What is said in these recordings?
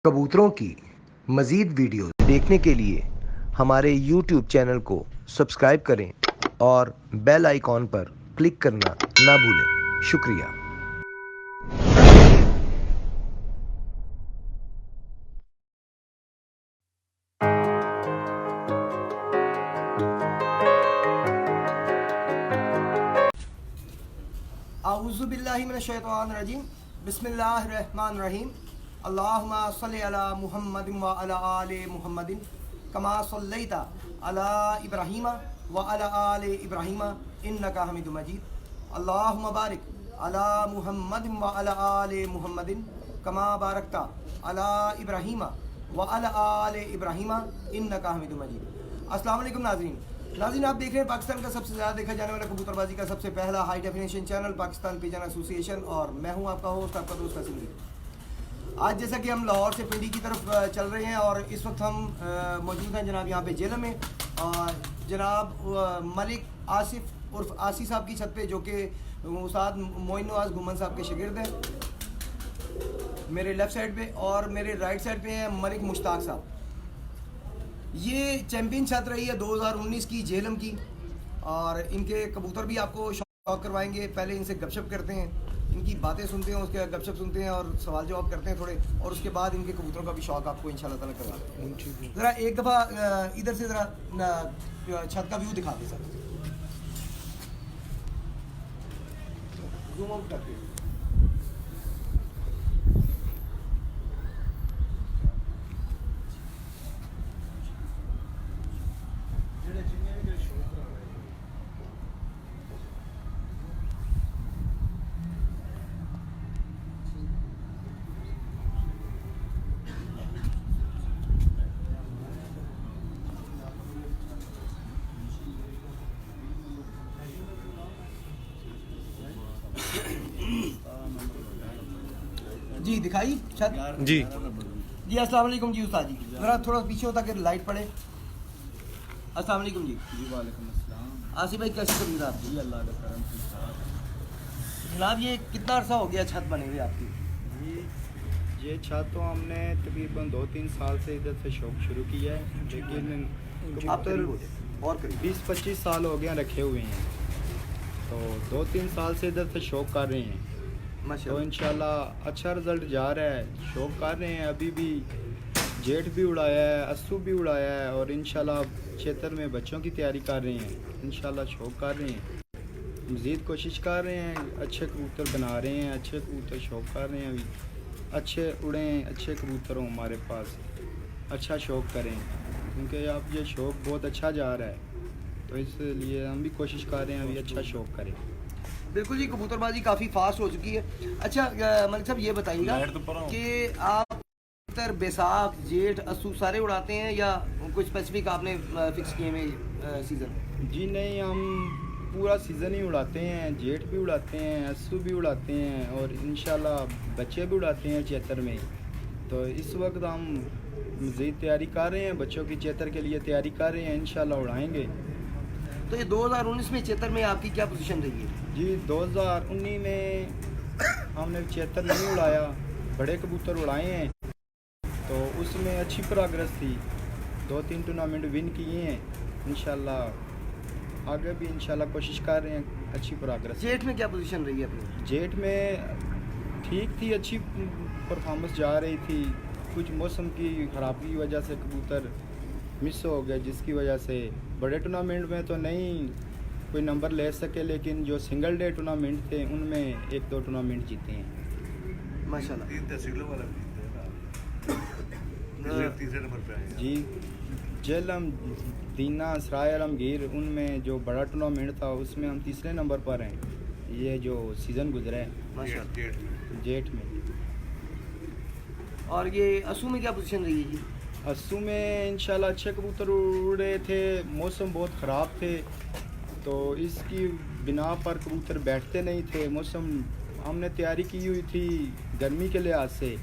कबूतरों की मज़ीद वीडियो देखने के लिए हमारे YouTube चैनल को सब्सक्राइब करें और बेल आइकॉन पर क्लिक करना ना भूलें। शुक्रिया। आऊज़ु बिल्लाहि मिनश शैतानिर रजीम बिस्मिल्लाहिर रहमानिर रहीम अल्लाहुम्मा सल्लि अला मुहम्मदिन व अला आलि मुहम्मदिन कमा सल्लैता अला इब्राहीम व अला आलि इब्राहीम इन्नका हमीदुम मजीद अल्लाहुम्मा बारिक अला मुहम्मदिन व अला आलि मुहम्मदिन कमा बारकता अला इब्राहीम व अला आलि इब्राहीम इन्नका हमीदुम मजीद। अस्सलाम वालेकुम नाज़रीन, आप देख रहे हैं पाकिस्तान का सबसे ज़्यादा देखा जाने वाला कबूतरबाजी का सबसे पहला high definition channel Pakistan pigeon association, और मैं हूं आपका होस्ट, आपका दोस्त हसीन। आज जैसा कि हम लाहौर से पिंडी की तरफ चल रहे हैं और इस वक्त हम मौजूद हैं जनाब यहाँ पे जेलम में, और जनाब मलिक आसिफ उर्फ आसी साहब की छत पे, जो कि उस्ताद मोइन नवाज घुमन साहब के शागिर्द हैं मेरे लेफ़्ट साइड पे, और मेरे राइट साइड पे हैं मलिक मुश्ताक साहब। ये चैम्पियन छत रही है 2019 की जेलम की, और इनके कबूतर भी आपको शौक करवाएंगे। पहले इनसे गपशप करते हैं, इनकी बातें सुनते हैं, उसके गपशप सुनते हैं और सवाल जवाब करते हैं थोड़े, और उसके बाद इनके कबूतरों का भी शौक आपको इंशाल्लाह ताला करवाते हैं। ज़रा एक दफ़ा इधर से ज़रा छत का व्यू दिखाते सर, जूम आउट करके। जी दिखाई छत जी जी। अस्सलाम वालेकुम जी उस्ताद जी, ज़रा थोड़ा पीछे होता कि लाइट पड़े। अस्सलाम वालेकुम जी। जी वालेकुम अस्सलाम। आसिफ भाई कैसे तबीयत आपकी? जी अल्लाह का करम से साथ। जनाब ये कितना अर्सा हो गया छत बने हुए आपकी? जी ये छत तो हमने तकरीबन 2-3 साल से इधर से शौक शुरू किया है, लेकिन आप करीब हो जाए और करीब। 20-25 साल हो गए रखे हुए हैं, तो 2-3 साल से इधर से शौक कर रहे हैं। तो माशाल्लाह इंशाल्लाह अच्छा रिज़ल्ट जा रहा है, शौक कर रहे हैं। अभी भी जेठ भी उड़ाया है, अस्सू भी उड़ाया है, और इंशाल्लाह क्षेत्र में बच्चों की तैयारी कर रहे हैं। इंशाल्लाह शौक कर रहे हैं, मज़ीद कोशिश कर रहे हैं, अच्छे कबूतर बना रहे हैं, अच्छे कबूतर शौक कर रहे हैं। अभी अच्छे उड़ें, अच्छे कबूतर हों हमारे पास, अच्छा शौक करें, क्योंकि अब ये शौक बहुत अच्छा जा रहा है, तो इसलिए हम भी कोशिश कर रहे हैं अभी अच्छा शौक करें। बिल्कुल जी, कबूतरबाजी काफ़ी फास्ट हो चुकी है। अच्छा मलिक साहब ये बताइएगा कि आप कबूतर बैसाख जेठ अस्सू सारे उड़ाते हैं या कुछ स्पेसिफिक आपने फिक्स किए हुए सीज़न? जी नहीं, हम पूरा सीज़न ही उड़ाते हैं, जेठ भी उड़ाते हैं, अस्सू भी उड़ाते हैं, और इंशाल्लाह बच्चे भी उड़ाते हैं चैतर में। तो इस वक्त हम मज़ीद तैयारी कर रहे हैं, बच्चों की चैतर के लिए तैयारी कर रहे हैं, इंशाल्लाह उड़ाएंगे। तो ये 2019 में चैतर में आपकी क्या पोजीशन रही है? जी 2019 में हमने चैतर नहीं उड़ाया, बड़े कबूतर उड़ाए हैं, तो उसमें अच्छी प्रोग्रेस थी, 2-3 टूर्नामेंट विन किए हैं। इंशाल्लाह आगे भी इंशाल्लाह कोशिश कर रहे हैं, अच्छी प्रोग्रेस। जेठ में क्या पोजीशन रही है अपनी? जेठ में ठीक थी, अच्छी परफॉर्मेंस जा रही थी। कुछ मौसम की ख़राबी की वजह से कबूतर मिस हो गए, जिसकी वजह से बड़े टूर्नामेंट में तो नहीं कोई नंबर ले सके, लेकिन जो सिंगल डे टूर्नामेंट थे उनमें 1-2 टूर्नामेंट जीते हैं माशाल्लाह। तीसरे नंबर पे आए जी। जेलम, दीना, सराय आलमगीर, उनमें जो बड़ा टूर्नामेंट था उसमें हम तीसरे नंबर पर हैं, ये जो सीज़न गुजरा है माशाल्लाह। जेठ में। और ये अस्सू में क्या पोजीशन रही है जी? अस्सू में इंशाल्लाह अच्छे कबूतर उड़े थे, मौसम बहुत ख़राब थे, तो इसकी बिना पर कबूतर बैठते नहीं थे। मौसम हमने तैयारी की हुई थी गर्मी के लिहाज से,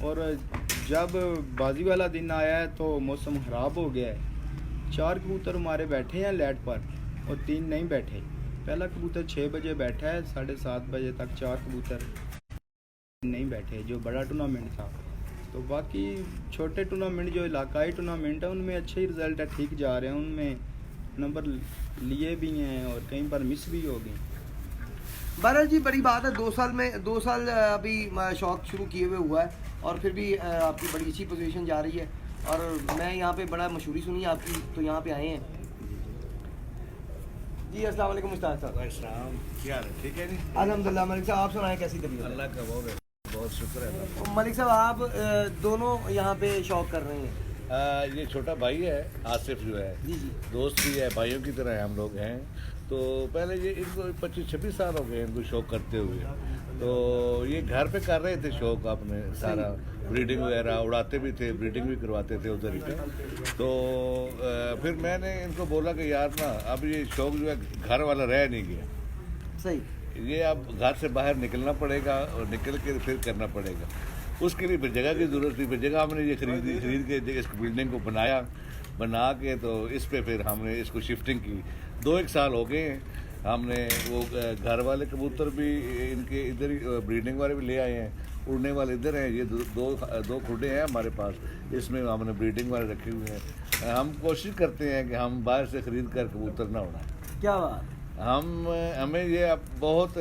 और जब बाजी वाला दिन आया है तो मौसम ख़राब हो गया है। 4 कबूतर हमारे बैठे हैं लेट पर और 3 नहीं बैठे। पहला कबूतर 6 बजे बैठा है, 7:30 बजे तक 4 कबूतर नहीं बैठे, जो बड़ा टूर्नामेंट था। तो बाकी छोटे टूर्नामेंट जो इलाकाई टूर्नामेंट है उनमें अच्छे ही रिजल्ट है, ठीक जा रहे हैं, उनमें नंबर लिए भी हैं और कई बार मिस भी हो गए। बहरहाल जी बड़ी बात है, 2 साल अभी शौक शुरू किए हुए हुआ है और फिर भी आपकी बड़ी अच्छी पोजीशन जा रही है। और मैं यहाँ पे बड़ा मशहूरी सुनी आपकी, तो यहाँ पे आए हैं जी। अस्सलाम वालेकुम मुश्ताक साहब। वालेकुम, क्या हाल है? ठीक है जी, अल्हम्दुलिल्लाह। मलिक साहब आप सुनाएं कैसी तबीयत है? अल्लाह का बहुत शुक्र है। तो मलिक साहब आप दोनों यहाँ पे शौक कर रहे हैं? ये छोटा भाई है आसिफ जो है, जी जी। दोस्त भी है, भाइयों की तरह हम लोग हैं। तो पहले ये इनको 25-26 साल हो गए इनको शौक करते हुए। तो ये घर पे कर रहे थे शौक अपने सारा, ब्रीडिंग वगैरह उड़ाते भी थे, ब्रीडिंग भी करवाते थे उधर ही पे। तो फिर मैंने इनको बोला कि यार ना अब ये शौक जो है घर वाला रह नहीं गया, सही। ये अब घर से बाहर निकलना पड़ेगा और निकल के फिर करना पड़ेगा। उसके लिए फिर जगह की ज़रूरत थी। फिर जगह हमने ये खरीद के इस बिल्डिंग को बना के तो इस पे फिर हमने इसको शिफ्टिंग की। 2-1 साल हो गए हैं। हमने वो घर वाले कबूतर भी इनके इधर ही, ब्रीडिंग वाले भी ले आए हैं, उड़ने वाले इधर हैं। ये दो खुडे हैं हमारे पास, इसमें हमने ब्रीडिंग वाले रखे हुए हैं। हम कोशिश करते हैं कि हम बाहर से ख़रीद कर कबूतर ना उड़ाएं। क्या बात। हमें ये अब बहुत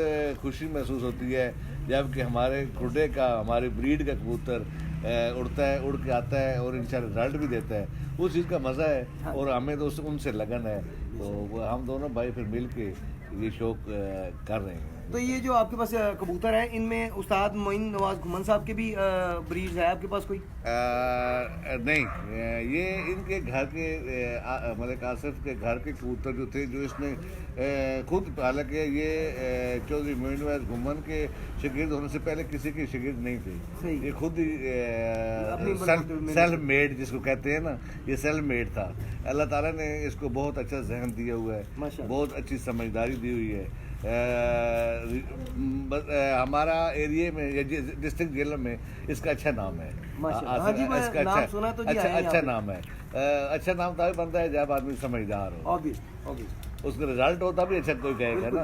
खुशी महसूस होती है जबकि हमारे खुडे का, हमारे ब्रीड का कबूतर उड़ता है, उड़ के आता है और इंशाल्लाह रिजल्ट भी देता है। उस चीज़ का मज़ा है और हमें तो उनसे लगन है। तो हम दोनों भाई फिर मिल के ये शौक कर रहे हैं। तो ये जो आपके पास कबूतर हैं, इनमें उस्ताद मोइन नवाज घुमन साहब के भी ब्रीड्स है आपके पास कोई? नहीं, ये इनके घर के मलिक आसिफ के घर के कबूतर जो थे, जो इसने खुद, हालांकि ये चौधरी मोइन नवाज घुमन के शागिर्द होने से पहले किसी के शागिर्द नहीं थे। ये खुद ही सेल्फ मेड जिसको कहते हैं ना, ये सेल्फ मेड था। अल्लाह ताला ने इसको बहुत अच्छा जहन दिया हुआ है, बहुत अच्छी समझदारी दी हुई है। हमारा एरिया में या डिस्ट्रिक्ट जेल में इसका अच्छा नाम है। इसका अच्छा नाम है। अच्छा नाम तभी बनता है जब आदमी समझदार हो, उसका रिजल्ट होता भी अच्छा कोई कहेगा ना,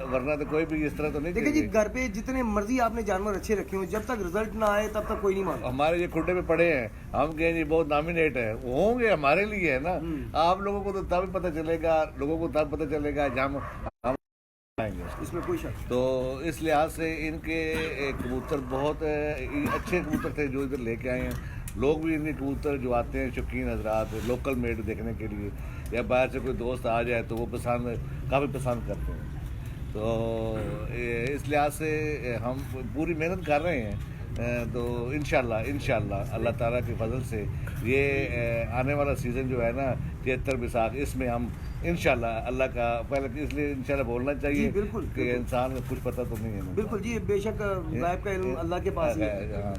वरना तो कोई भी इस तरह तो नहीं। देखिए जी, घर पे जितने मर्जी आपने जानवर अच्छे रखे हो, जब तक रिजल्ट ना आए तब तक कोई नहीं मानता। हमारे ये खुडे पे पड़े हैं, हम कहें जी बहुत नॉमिनेट है, होंगे हमारे लिए है ना। आप लोगों को तो तब पता चलेगा, लोगों को तब पता चलेगा जब हम आएंगे, इसमें कोई शक। तो इस लिहाज से इनके कबूतर बहुत अच्छे कबूतर थे जो इधर लेके आए हैं। लोग भी इनके कबूतर जो आते हैं, शौकीन हजरात, लोकल मेड देखने के लिए, या बाहर से कोई दोस्त आ जाए तो वो काफ़ी पसंद करते हैं। तो इस लिहाज से हम पूरी मेहनत कर रहे हैं। तो इंशाल्लाह अल्लाह ताला के फजल से ये आने वाला सीज़न जो है ना, 73 बैसाख, इसमें हम इंशाल्लाह, अल्लाह का पहले इसलिए इंशाल्लाह बोलना चाहिए कि इंसान को कुछ पता तो नहीं है। बिल्कुल जी, बेशक गायब का इल्म अल्लाह के पास है।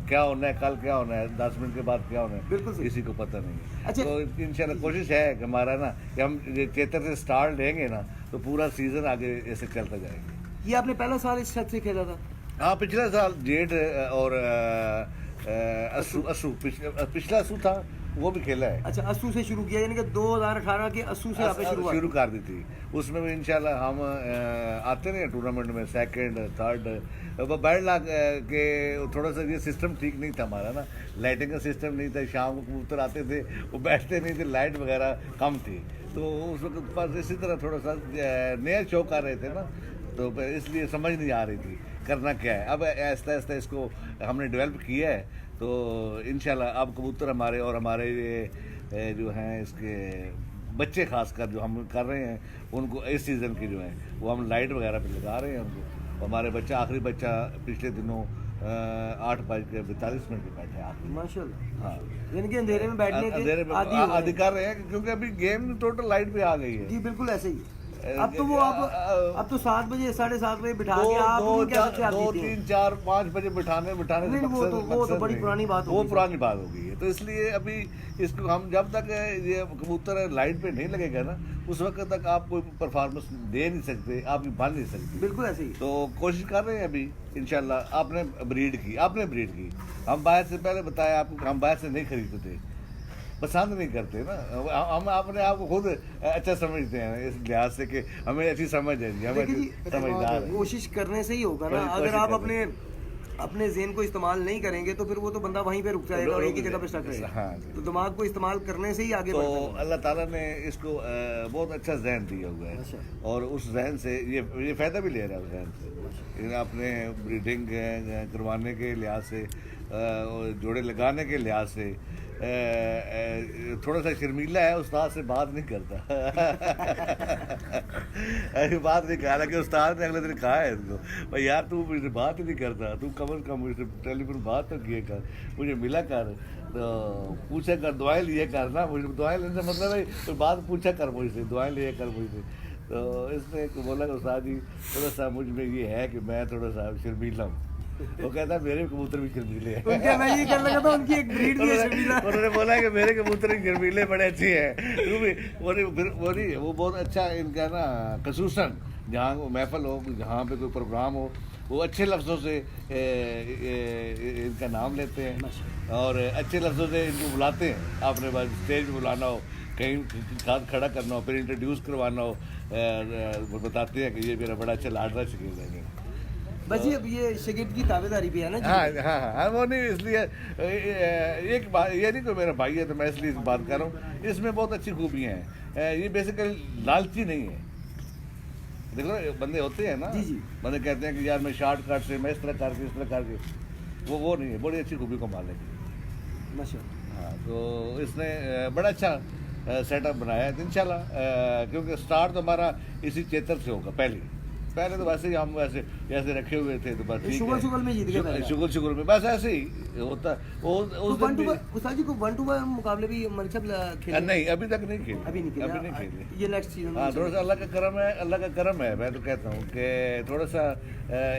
क्या होना है, कल क्या होना है, 10 मिनट के बाद क्या होना है, बिल्कुल किसी को पता नहीं है। अच्छा, तो इंशाल्लाह कोशिश है कि हमारा ना, कि हम 73 से स्टार्ट लेंगे ना तो पूरा सीज़न आगे ऐसे चलता जाएगा। ये आपने पहला साल इस छत से खेला था? हाँ, पिछला साल जेठ और अस्सू पिछला अस्सू था, वो भी खेला है। अच्छा, अस्सू से शुरू किया, यानी कि 2018 के अस्सू से आपने शुरू कर दी थी। उसमें भी इंशाल्लाह हम आते रहे टूर्नामेंट में, सेकंड, थर्ड। बैड लक के थोड़ा सा ये सिस्टम ठीक नहीं था हमारा ना, लाइटिंग का सिस्टम नहीं था। शाम को कबूतर आते थे, वो बैठते नहीं थे, लाइट वगैरह कम थी। तो उस वक्त पास इसी तरह थोड़ा सा नया शौक आ रहे थे ना, तो इसलिए समझ नहीं आ रही थी करना क्या है। अब आहिस्ता आहिस्ता इसको हमने डेवलप किया है। तो इंशाल्लाह अब कबूतर हमारे और हमारे ये जो हैं इसके बच्चे खासकर जो हम कर रहे हैं, उनको इस सीज़न के जो हैं वो हम लाइट वगैरह पे लगा रहे हैं उनको। हमारे बच्चा, आखिरी बच्चा पिछले दिनों 8:42 पे बैठे आखिरी, माशाल्लाह। हाँ, यानी कि अंधेरे में बैठने के आदि कर रहे हैं, क्योंकि अभी गेम टोटल लाइट पे आ गई है। जी बिल्कुल ऐसे ही। अब तो वो अब तो 7 बजे 7:30 बजे बिठा के आप 2, 3, 4, 5 बजे बिठाने वो तो बड़ी पुरानी बात हो गई है। तो इसलिए अभी इसको हम जब तक ये कबूतर लाइट पे नहीं लगेगा ना, उस वक्त तक आप कोई परफॉर्मेंस दे नहीं सकते, आप बन नहीं सकते। बिल्कुल ऐसे ही। तो कोशिश कर रहे हैं अभी इंशाल्लाह। आपने ब्रीड की, हम बाहर से, पहले बताया आपको, हम बाहर से नहीं खरीदते थे, पसंद नहीं करते ना। हम अपने आप को खुद अच्छा समझते हैं इस लिहाज से कि हमें अच्छी समझ है जी, हमें समझदार है। कोशिश करने से ही होगा ना। अगर आप अपने अपने ज़हन को इस्तेमाल नहीं करेंगे तो फिर वो तो बंदा वहीं पे रुक जाएगा और एक ही जगह पे स्टक रहेगा। हाँ। तो दिमाग को इस्तेमाल करने से ही आगे तो बढ़ सकते हैं। अल्लाह ताला ने इसको बहुत अच्छा जहन दिया हुआ है। अच्छा। और उस जहन से ये फ़ायदा भी ले रहा है उस जहन से। ये अपने ब्रीडिंग करवाने के लिहाज से जोड़े लगाने के लिहाज से थोड़ा सा शर्मीला है, उस्ताद से बात नहीं करता। ऐसी बात नहीं कहा, कि उस्ताद ने अगले दिन कहा है इसको, भाई यार तू मुझसे बात ही नहीं करता, तू कम से कम मुझसे टेलीफोन बात तो किए कर, मुझे मिला कर, तो पूछा कर, दुआएं लिए कर ना। मुझे दुआएं लेने से मतलब है तो बात पूछा कर मुझसे, दुआएं लिए कर मुझसे। तो इसने बोला उस्ताद जी थोड़ा सा मुझ में ये है कि मैं थोड़ा सा शर्मीला हूँ। वो कहता है मेरे कबूतर भी शर्मीले हैं। उनके मैं ये कहने लगा था उनकी एक ब्रीड भी है शर्मीला। उन्होंने बोला कि मेरे कबूतर भी शर्मीले बड़े अच्छे हैं। वो बहुत अच्छा इनका ना, खसूसन जहाँ महफिल हो, जहाँ पे कोई प्रोग्राम हो, वो अच्छे लफ्ज़ों से इनका नाम लेते हैं और अच्छे लफ्ज़ों से इनको बुलाते हैं। आपने बस स्टेज पे बुलाना हो, कहीं साथ खड़ा करना हो, फिर इंट्रोड्यूस करवाना हो, बताते हैं कि ये मेरा बड़ा अच्छा लाडला शकील है। बस ये अब ये शकील की ताबेदारी भी है ना जी। हाँ, वो नहीं, इसलिए एक बात ये नहीं, कोई मेरा भाई है तो मैं इसलिए बात कर रहा हूँ। इसमें बहुत अच्छी खूबियाँ हैं। ये बेसिकली लालची नहीं है। देखो बंदे होते हैं ना, जी। बंदे कहते हैं कि यार मैं शॉर्टकट से, मैं इस तरह करके, वो नहीं है। बड़ी अच्छी खूबी को मालिक है माशाअल्लाह। हाँ, तो इसने बड़ा अच्छा सेटअप बनाया है इंशाल्लाह। क्योंकि स्टार्ट तो हमारा इसी चेतर से होगा। पहले तो वैसे ही हम जैसे रखे हुए थे, तो बस शुगल में जीत गए। शुगल में बस ऐसे ही होता। उस्ताद जी को 1-2 मुकाबले भी मतलब खेले? नहीं, अभी तक नहीं खेले। अभी नहीं खेले। ये नेक्स्ट सीजन। हाँ, थोड़ा सा अल्लाह का करम है। मैं तो कहता हूँ कि थोड़ा सा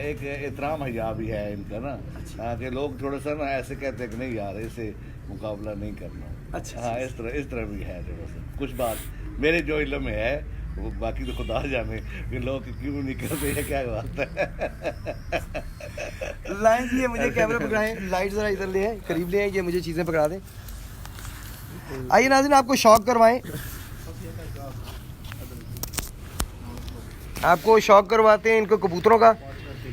एक एहतराम हया भी है इनका ना। हाँ, कि लोग थोड़ा सा ना ऐसे कहते हैं कि नहीं यार इसे मुकाबला नहीं करना। अच्छा। हाँ, इस तरह भी है थोड़ा सा कुछ बात मेरे जो इल्म में है, वो बाकी तो खुदा जाने कि लोग क्यों नहीं करते हैं, क्या बात है। लाइन ये मुझे कैमरा पकड़ाएं, लाइट जरा इधर ले आए, करीब ले आए, ये मुझे चीज़ें पकड़ा दें। आइए नाज़रीन, आपको शौक करवाएं, आपको शौक करवाते हैं इनको कबूतरों का।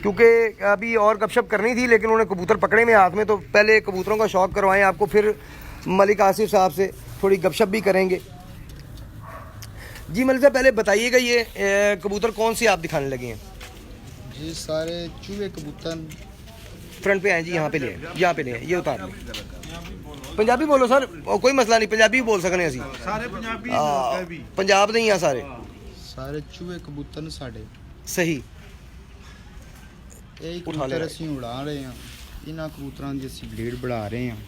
क्योंकि अभी और गपशप करनी थी, लेकिन उन्होंने कबूतर पकड़े में हाथ में, तो पहले कबूतरों का शौक करवाएं आपको, फिर मलिक आसिफ साहब से थोड़ी गपशप भी करेंगे। जी मलिक साहब, पहले बताइएगा ये कबूतर कौन सी आप दिखाने लगे हैं? जी सारे चूहे कबूतर फ्रंट पे आए जी, यहाँ पे ले आए, यहाँ पे ले आए, ये उतार लें। पंजाबी बोलो सर, कोई मसला नहीं, पंजाबी बोल सकते हैं असी सारे पंजाबी पंजाब नहीं है सारे चूहे कबूतर साढ़े सही। ਇਹ ਕਬੂਤਰ ਅਸੀਂ ਉਡਾ ਰਹੇ ਹਾਂ। ਇਹਨਾਂ ਕਬੂਤਰਾਂ ਦੀ ਅਸੀਂ ਬਲੀਡ बढ़ा रहे हैं।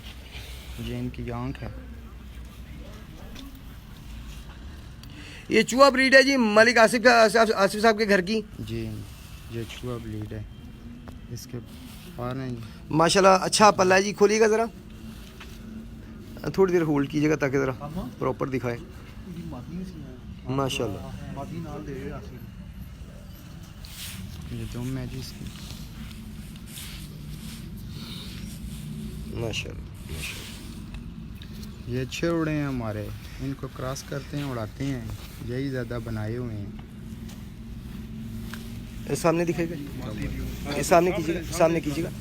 ये इनकी आँख है। ये चूहा ब्रीड है जी मलिक आसिफ साहब के घर की। जी ये चूहा ब्लीड है, इसके पार हैं जी। माशाल्लाह अच्छा पल्ला है जी। खोलिएगा ज़रा, थोड़ी देर होल्ड कीजिएगा ताकि ज़रा प्रॉपर दिखाए। माशाल्लाह ये दुम है जी इसकी। माशाल्लाह ये अच्छे उड़े हैं हमारे, इनको क्रॉस करते हैं, उड़ाते हैं, यही ज़्यादा बनाए हुए हैं। सामने दिखेगा, ये सामने कीजिएगा, सामने कीजिएगा।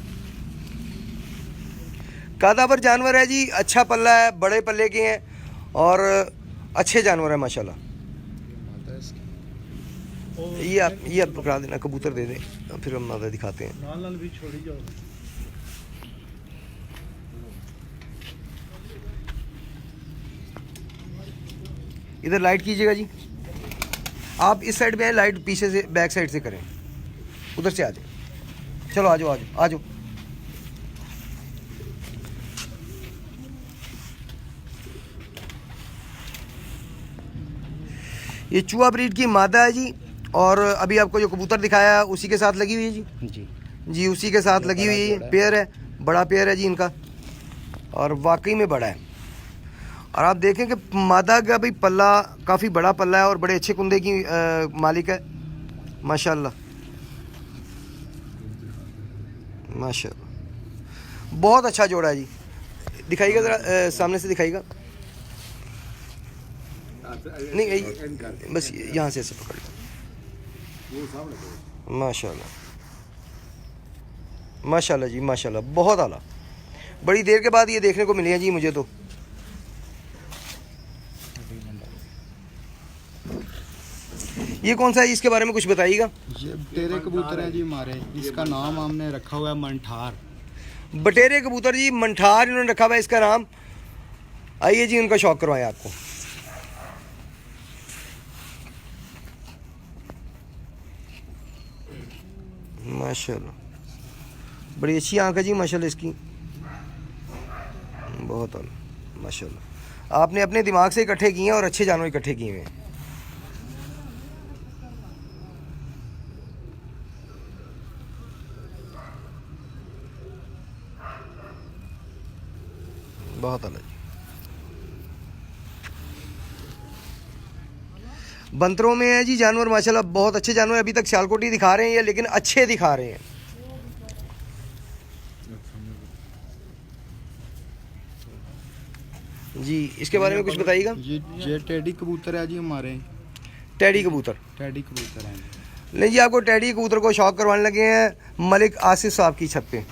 कादावर जानवर है जी, अच्छा पल्ला है, बड़े पल्ले के हैं और अच्छे जानवर है माशाल्लाह। ये आप पकड़ा देना, कबूतर दे दें, फिर हम मादा दिखाते हैं। नाल भी छोड़ी जाओ। इधर लाइट कीजिएगा जी, आप इस साइड पे आए, लाइट पीछे से बैक साइड से करें, उधर से आ जाए। चलो आ जाओ, आ जाओ। ये चूहा ब्रीड की मादा है जी, और अभी आपको जो कबूतर दिखाया उसी के साथ लगी हुई है जी। जी उसी के साथ लगी हुई है, पेयर है, बड़ा पेयर है जी इनका, और वाकई में बड़ा है। और आप देखें कि मादा का भी पल्ला काफ़ी बड़ा पल्ला है और बड़े अच्छे कुंदे की मालिक है माशाल्लाह। माशाल्लाह बहुत अच्छा जोड़ा है जी। दिखाइएगा ज़रा, सामने से दिखाइएगा। नहीं बस यहाँ से ऐसे पकड़ लो। माशाल्लाह माशाल्लाह जी माशाल्लाह, बहुत आला। बड़ी देर के बाद ये देखने को मिले हैं जी मुझे तो। ये कौन सा है, इसके बारे में कुछ बताइएगा। ये बटेरे कबूतर हैं जी हमारे, इसका नाम हमने रखा हुआ है मंठार। बटेरे कबूतर जी, मंठार इन्होंने रखा हुआ है इसका नाम। आइए जी उनका शौक करवाएं आपको। माशाल्लाह, बड़ी अच्छी आंख है जी माशाल्लाह इसकी, बहुत आला माशाल्लाह। आपने अपने दिमाग से इकट्ठे किए हैं और अच्छे जानवर इकट्ठे किए हुए हैं। बहुत अलग। बंतरों में है जी जानवर माशाल्लाह, बहुत अच्छे जानवर। अभी तक सियालकोट ही दिखा रहे हैं ये, लेकिन अच्छे दिखा रहे हैं। जी इसके बारे में कुछ बताइएगा। ये टेडी कबूतर है जी हमारे, टैडी कबूतर। टेडी कबूतर हैं। नहीं जी, आपको टैडी कबूतर को शौक करवाने लगे हैं मलिक आसिफ साहब की छत पे।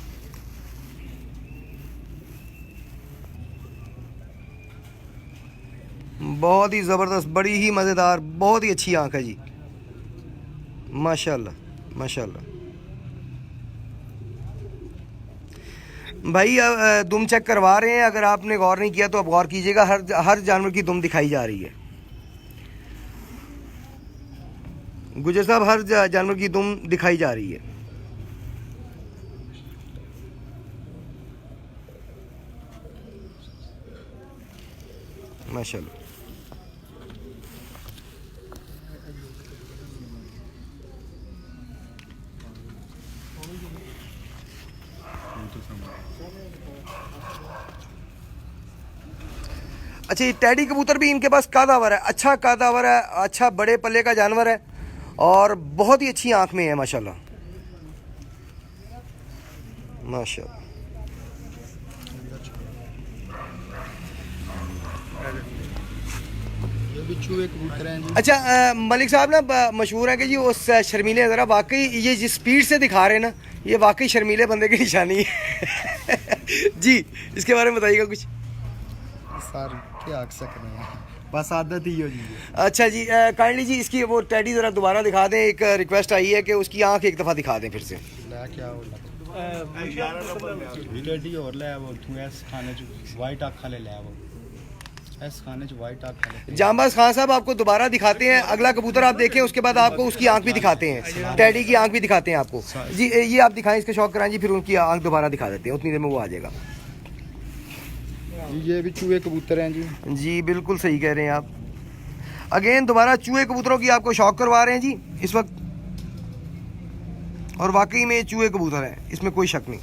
बहुत ही ज़बरदस्त, बड़ी ही मज़ेदार, बहुत ही अच्छी आंख है जी माशाल्लाह माशाल्लाह। भाई दुम चेक करवा रहे हैं, अगर आपने गौर नहीं किया तो अब गौर कीजिएगा। हर जानवर की दुम दिखाई जा रही है। गुजर साहब, हर जानवर की दुम दिखाई जा रही है। माशाल्लाह। अच्छा, ये टैडी कबूतर भी इनके पास कादावर है, अच्छा कादावर है, अच्छा बड़े पल्ले का जानवर है और बहुत ही अच्छी आंख में है माशाल्लाह माशाल्लाह। ये भी चूहे कबूतर हैं जी। अच्छा मलिक साहब ना मशहूर है कि जी उस शर्मीले ज़रा, वाकई ये जिस स्पीड से दिखा रहे हैं ना, ये वाकई शर्मीले बंदे की निशानी है। जी इसके बारे में बताइएगा कुछ। सर क्या आख सकते हैं, बस आदत ही हो जी। अच्छा जी, काइंडली जी इसकी वो टैडी ज़रा दोबारा दिखा दें। एक रिक्वेस्ट आई है कि उसकी आंख एक दफ़ा दिखा दें फिर से। ला क्या हो टेडी और ले वो तू ऐस खाने च वाइट आँख ले ले वो ऐस खाने च वाइट आँख ले। जांबाज खान साहब आपको दोबारा दिखाते हैं, अगला कबूतर आप देखें, उसके बाद आपको उसकी आंख भी दिखाते हैं, टैडी की आंख भी दिखाते हैं आपको। जी ये आप दिखाएं, इसका शौक कराएं जी, फिर उनकी आंख दोबारा दिखा देते हैं, उतनी देर में वो आ जाएगा। ये भी चूहे कबूतर हैं जी। जी बिल्कुल सही कह रहे हैं आप। अगेन दोबारा चूहे कबूतरों की आपको शौक करवा रहे हैं जी इस वक्त, और वाकई में चूहे कबूतर हैं, इसमें कोई शक नहीं।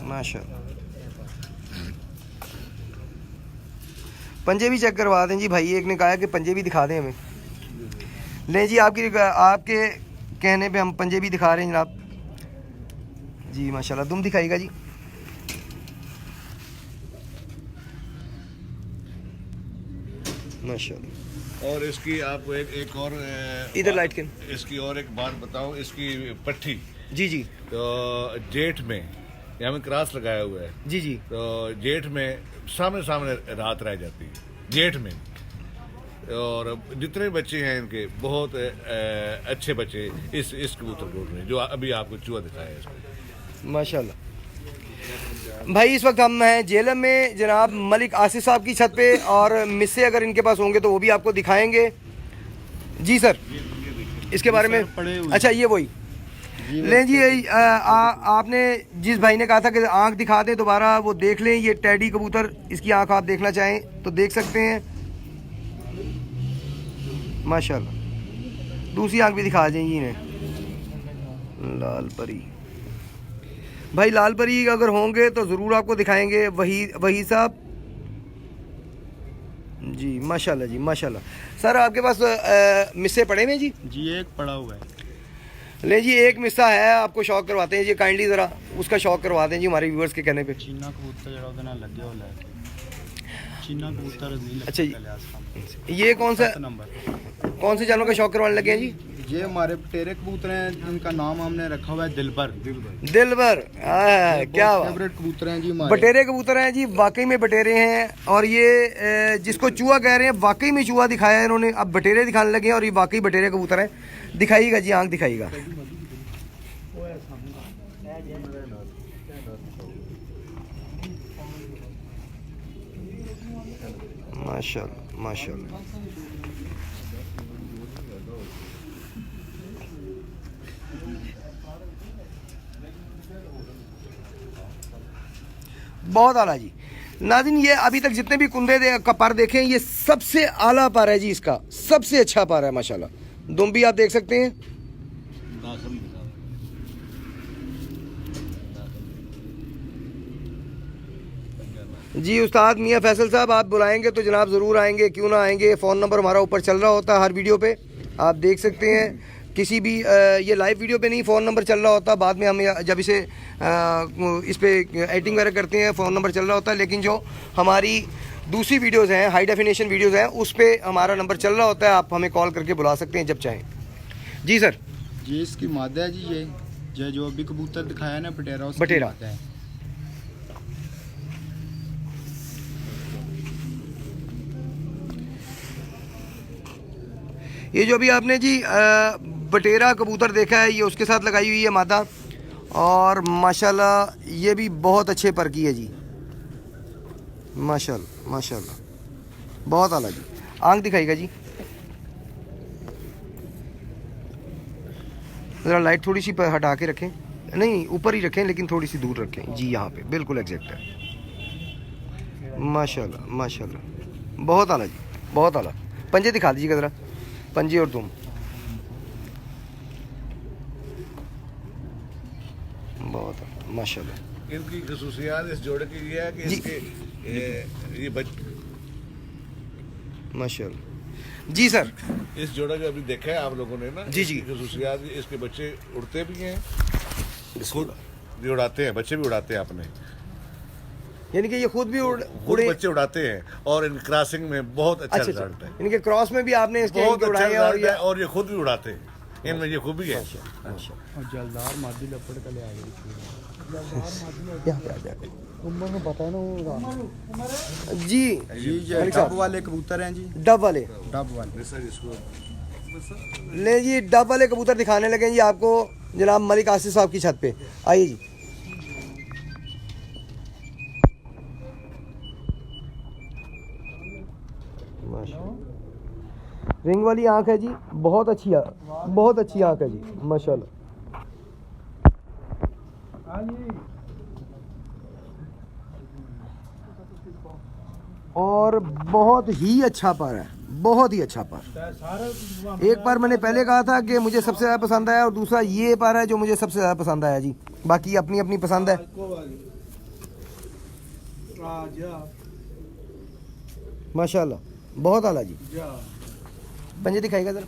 माशाल्लाह। पंजे भी चेक करवा दें जी, भाई एक ने कहा कि पंजे भी दिखा दें हमें। नहीं जी, आपके कहने पे हम पंजे भी दिखा रहे हैं जनाब जी माशाल्लाह। दुम दिखाइएगा जी। माशाल्लाह। और इसकी आपको एक और इधर लाइट के, इसकी और एक बात बताऊं, इसकी पट्टी जी जी तो जेठ में यहाँ में क्रॉस लगाया हुआ है जी जी, तो जेठ में सामने रात रह जाती है जेठ में। और जितने बच्चे हैं इनके बहुत अच्छे बच्चे इस कबूतर ग्रुप में, जो अभी आपको चूहा दिखाया है इसमें माशाल्लाह। भाई इस वक्त हम हैं जेलम में जनाब मलिक आसिफ साहब की छत पे, और मिस्से अगर इनके पास होंगे तो वो भी आपको दिखाएंगे। जी सर, इसके बारे में। अच्छा ये वही लें जी, आपने जिस भाई ने कहा था कि आंख दिखा दें दोबारा, वो देख लें। ये टैडी कबूतर, इसकी आंख आप देखना चाहें तो देख सकते हैं माशाल्लाह। दूसरी आंख भी दिखा दें जी इन्हें। लाल परी, भाई लाल परी अगर होंगे तो ज़रूर आपको दिखाएंगे। वही साहब जी माशाल्लाह जी माशाल्लाह। सर आपके पास मिस्से पड़े हुए जी? जी एक पड़ा हुआ है। ले जी एक मिस्सा है, आपको शौक करवाते हैं जी, काइंडली ज़रा उसका शौक करवा दें जी हमारे व्यूअर्स के कहने पे। चीना कबूतर जरा उधर ना लगे हो ले। चीना कबूतर नहीं लगता अच्छा जी। लिहाज का। ये कौन सा 7 नंबर। कौन से जानवर का शौक करवाने लगे हैं जी? ये हमारे बटेरे कबूतर हैं, इनका नाम हमने रखा हुआ है दिलबर। दिलबर, क्या बात। फेवरेट कबूतर हैं जी हमारे। बटेरे कबूतर हैं जी, वाकई में बटेरे हैं। और ये जिसको चूहा कह रहे हैं, वाकई में चूहा दिखाया है इन्होंने, अब बटेरे दिखाने लगे हैं और ये वाकई बटेरे कबूतर हैं। दिखाइएगा जी, आंख दिखाइएगा। माशाल्लाह माशाल्लाह। बहुत आला जी। नाज़रीन, ये अभी तक जितने भी कुंदे का पर देखे हैं, ये सबसे आला पर है जी, इसका सबसे अच्छा पर है माशाल्लाह। दुम भी आप देख सकते हैं। जी उस्ताद मियाँ फैसल साहब, आप बुलाएंगे तो जनाब ज़रूर आएंगे, क्यों ना आएंगे। फ़ोन नंबर हमारा ऊपर चल रहा होता है हर वीडियो पे, आप देख सकते हैं। किसी भी ये लाइव वीडियो पे नहीं, फ़ोन नंबर चल रहा होता, बाद में हम जब इसे इस पे एडिटिंग वगैरह करते हैं फ़ोन नंबर चल रहा होता है। लेकिन जो हमारी दूसरी वीडियोज़ हैं, हाई डेफिनेशन वीडियोज़ हैं, उस पर हमारा नंबर चल रहा होता है, आप हमें कॉल करके बुला सकते हैं जब चाहें। जी सर। ये इसकी मादा है जी। ये जो अभी कबूतर दिखाया ना बटेरा, उसकी बटेरा। मादा है। ये जो भी आपने जी बटेरा कबूतर देखा है, ये उसके साथ लगाई हुई है मादा, और माशाल्लाह ये भी बहुत अच्छे पर की है जी, माशाल्लाह माशाल्लाह, बहुत आला जी। आंख दिखाइएगा जी, ज़रा लाइट थोड़ी सी हटा के रखें, नहीं ऊपर ही रखें लेकिन थोड़ी सी दूर रखें जी, यहाँ पे बिल्कुल एग्जैक्ट है। माशाल्लाह माशाल्लाह, बहुत आला जी, बहुत आला। पंजे दिखा दीजिएगा ज़रा, पंजे और तुम, बहुत माशाल्लाह। इनकी खसूसियात इस जोड़े की ये है कि जी। इसके ये माशाल्लाह जी सर। इस जोड़े को अभी देखा है आप लोगों ने ना। जी जी। इसकी खसूसियात, इसके बच्चे उड़ते भी हैं, खुद भी उड़ाते हैं, बच्चे भी उड़ाते हैं अपने, यानी कि ये खुद भी खुद उड़े, बच्चे उड़ाते हैं, और इन क्रॉसिंग में बहुत अच्छा अच्छा रिजल्ट है, इनके क्रॉस में भी आपने इसके बहुत इनके अच्छा उड़ाए हैं, और रिजल्ट है, ये और ये खुद भी उड़ाते हैं, इनमें ये खूबी है। और जलदार मादी लपड़ का ले आ गई। यहाँ पे आ जाए उम्र में पता है ना जी। जी। ये मलिक डब साहब। वाले कबूतर हैं जी। डब वाले, डब वाले। ले जी, डब वाले कबूतर दिखाने लगे जी आपको जनाब मलिक आसिफ साहब की छत पे। आइए जी। माशाल्लाह, रिंग वाली आंख है जी, बहुत अच्छी बहुत अच्छी आंख है जी, माशाल्लाह। और बहुत ही अच्छा पर है, बहुत ही अच्छा पर। एक बार मैंने पहले कहा था कि मुझे सबसे ज़्यादा पसंद आया, और दूसरा ये पर है जो मुझे सबसे ज़्यादा पसंद आया जी, बाकी अपनी अपनी पसंद है। माशाल्लाह, बहुत आला जी। पंजे दिखाएगा जरा,